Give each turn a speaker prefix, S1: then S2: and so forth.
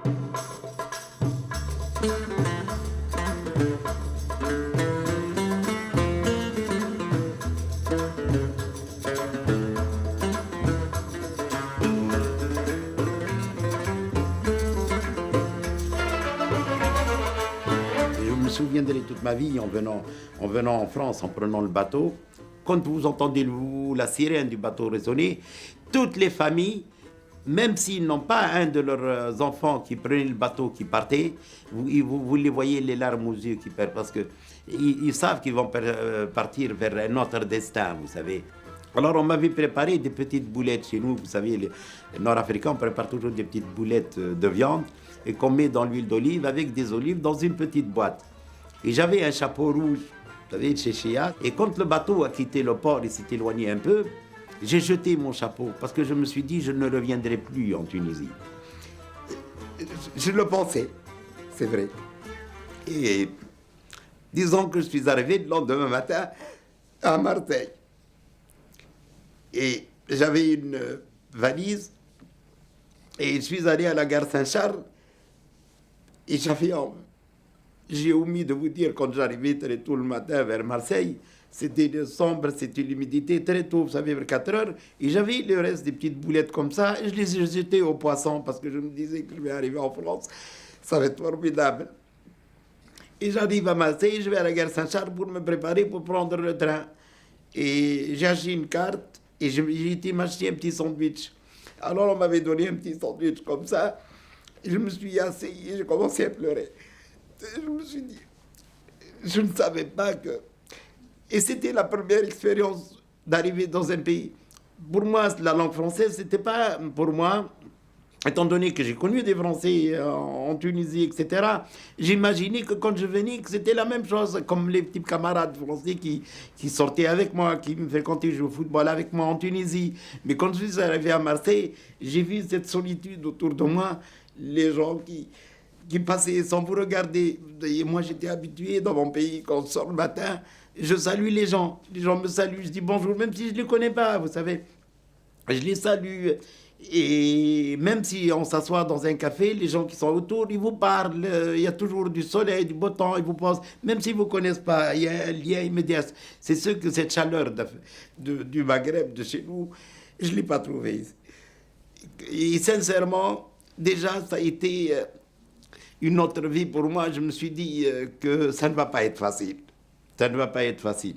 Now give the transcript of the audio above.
S1: Je me souviendrai toute ma vie en venant en France, en prenant le bateau. Quand vous entendez la sirène du bateau résonner, toutes les familles, même s'ils n'ont pas un de leurs enfants qui prenait le bateau, qui partait, vous les voyez les larmes aux yeux qui perdent, parce qu'ils savent qu'ils vont partir vers un autre destin, vous savez. Alors on m'avait préparé des petites boulettes chez nous, vous savez, les Nord-Africains, on prépare toujours des petites boulettes de viande et qu'on met dans l'huile d'olive avec des olives dans une petite boîte. Et j'avais un chapeau rouge, vous savez, de chez Chia. Et quand le bateau a quitté le port et s'est éloigné un peu, j'ai jeté mon chapeau parce que je me suis dit je ne reviendrai plus en Tunisie. Je le pensais, c'est vrai. Et disons que je suis arrivé le lendemain matin à Marseille. Et j'avais une valise et je suis allé à la gare Saint-Charles et j'ai omis de vous dire, quand j'arrivais très tôt le matin vers Marseille, c'était sombre, c'était l'humidité, très tôt, vous savez, vers 4 heures, et j'avais le reste des petites boulettes comme ça, et je les ai jetées aux poissons parce que je me disais que je vais arriver en France, ça va être formidable. Et j'arrive à Marseille, je vais à la gare Saint-Charles pour me préparer pour prendre le train. Et j'ai acheté une carte et j'ai été m'acheter un petit sandwich. Alors on m'avait donné un petit sandwich comme ça, et je me suis asseyé et j'ai commencé à pleurer. Je me suis dit, je ne savais pas que... Et c'était la première expérience d'arriver dans un pays. Pour moi, la langue française, c'était pas pour moi, étant donné que j'ai connu des Français en Tunisie, etc., j'imaginais que quand je venais, que c'était la même chose, comme les petits camarades français qui sortaient avec moi, qui me fréquentaient jouer au football avec moi en Tunisie. Mais quand je suis arrivé à Marseille, j'ai vu cette solitude autour de moi, les gens qui passaient sans vous regarder. Et moi, j'étais habitué dans mon pays, quand on sort le matin, je salue les gens me saluent, je dis bonjour, même si je ne les connais pas, vous savez. Je les salue. Et même si on s'assoit dans un café, les gens qui sont autour, ils vous parlent. Il y a toujours du soleil, du beau temps, ils vous posent. Même s'ils ne vous connaissent pas, il y a un lien immédiat. C'est sûr que cette chaleur du Maghreb, de chez nous, je ne l'ai pas trouvée. Et sincèrement, déjà, ça a été une autre vie pour moi. Je me suis dit que ça ne va pas être facile. Ça ne va pas être facile.